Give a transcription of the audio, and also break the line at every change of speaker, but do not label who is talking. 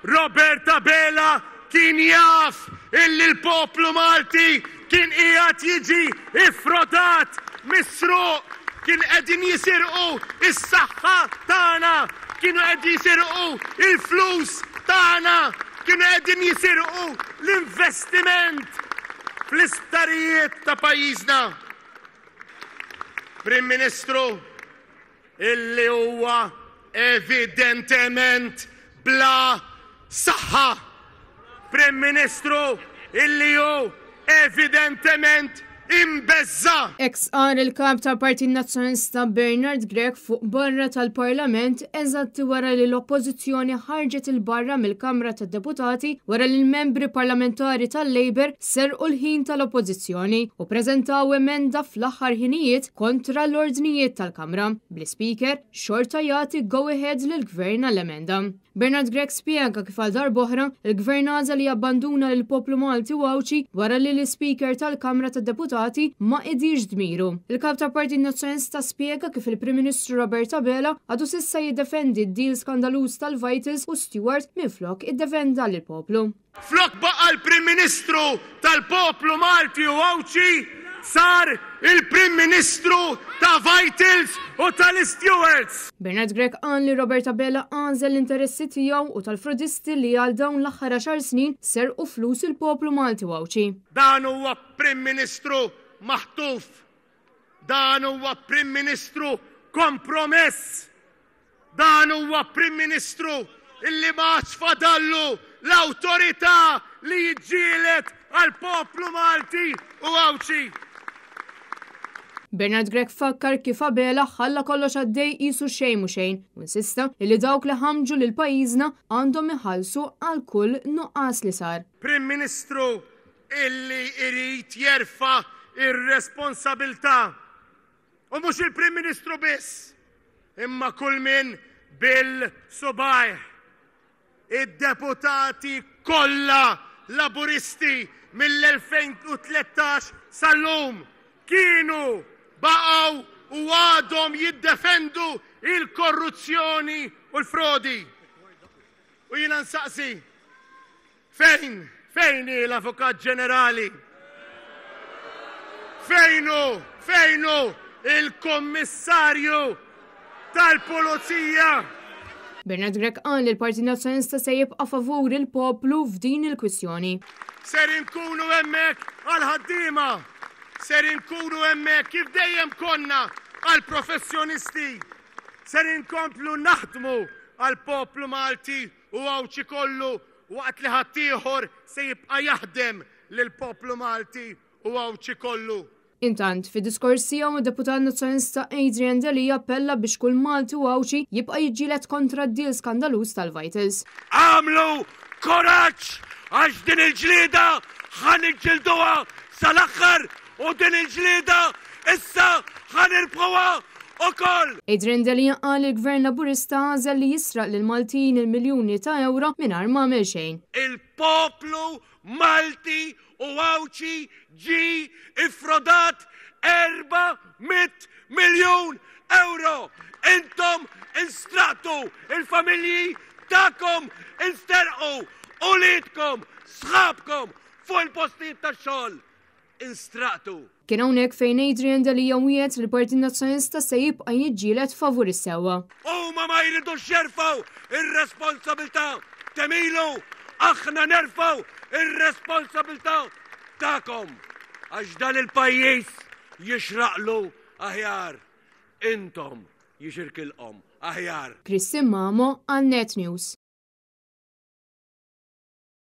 Roberta Bela kien jaf illi l-poplu Malti kien qiegħed jiġi ifrodat misruq, kien qegħdin jisirqu is-saħħa tagħna, kienu qegħdin jisirqu il-flus tagħna, kienu qegħdin jisirqu l-investiment fl-isptarijiet ta' pajjiżna. Prim Ministru illi huwa evidentement bla saħħa. Prim Ministru illi hu evidentement imbezza.
Ex qal il-kap tal-Partit Nazzjonalista Bernard Grech fuq barra tal-Parlament eżatti wara li l-Oppożizzjoni ħarġet il-barra mill-Kamra tad-Deputati wara li l-membri parlamentari tal-Labor serqu l-ħin tal-Oppożizzjoni u preżentaw emenda fl-aħħar ħinijiet kontra l-ordnijiet tal-Kamra. Bl-Speaker xorta jagħti go-ahead lill-Gvern għall-emenda. Bernard Grech spjega kif għal darb'oħra il-Gvern għażel li jabbanduna lill-poplu Malti wawċi wara li l-Speaker tal-Kamra tad-Deputati ma qidhirx dmiru. Il-kap tal-Partit Nazzjonalista spjega kif il-Prim Ministru Roberta Bela għadu s'issa jiddefendi d-deal skandaluż tal-Vitals u Stewart minflok iddefenda lill-poplu.
Flok baqa l-Prim Ministru tal-poplu Malti u wawċi sar il-Prim Ministru ta' Vitals u tal-Stewarts.
Bernard Grech qal li Roberta Bela għażel l-interessi tiegħu u tal-frodisti li għal dawn l-aħħar 10 snin serqu flus il-poplu Malti wawċi.
Dan huwa Prim Ministru maħtuf. Dan huwa Prim Ministru kompromess. Dan huwa Prim Ministru illi maċ fadallu l-awtorità li jiġġielet għal poplu Malti u wawċi.
Bernard Grech fakkar kif Bela ħalla kollox għaddej qisu xejn mhu xejn u insista li dawk li ħamġu lil pajjiżna għandhom iħallsu għal kull nuqqas li sar.
Prim Ministru illi irid jerfa' ir-responsabilità. U mhux il-Prim Ministru biss, imma kull min bil-subajh. Id-deputati kollha Laburisti mill-2013 sal-lum kienu baqgħu u għadhom jiddefendu il-korruzzjoni u l-frodi. U jiena nsaqsi, fejn l-Avukat Ġenerali? Fejnu il-Kommissarju tal-Pulizija?
Bernard Grech qal li l-Partit Nazzjonalista se jibqa' favur il-poplu f'din il-kwistjoni.
Ser inkunu hemmhekk għall-ħaddiema. Ser inkunu hemmhekk kif dejjem konna għall-professjonisti. Ser inkomplu naħdmu għall-poplu Malti u wawċi kollu waqt li ħaddieħor se jibqa' jaħdem lill-poplu Malti u wawċi kollu.
Intant, fid-diskors tiegħu id-Deputat Nazzjonalista Adrian Deli appella biex kull Malti u wawċi jibqa' jiġġieled kontra d-deal skandaluż tal-Vitals.
Għamlu koraġġ għax din il-ġlieda ħan iġġilduha sal-aħħar u din il-ġlieda issa ħan irbħuha ukoll.
Adrian Deli qal li l-Gvern Laburista għażel li jisraq lil Maltin il-miljuni ta' euro mingħajr ma għamel xejn.
Il-poplu Malti u wawċi ġi ifrodat 400 miljun euro. Intom instraqtu il-familji ta'kom insterqu u lidkom, sħabkom fuq il-postijiet tax-xogħol. Instraqtu.
Kien hawnhekk fejn Adrian Deli wiegħed li l-Partit Nazzjonalista se jibqa' jiġġieled favur is-sewwa.
Huma ma jridux jerfgħu ir-responsabilità temilu, aħna nerfgħu ir-responsabilità tagħkom għax dan il-pajjiż jixraqlu aħjar. Intom jixirkilhom aħjar.
Kristin Mamo għal Net News.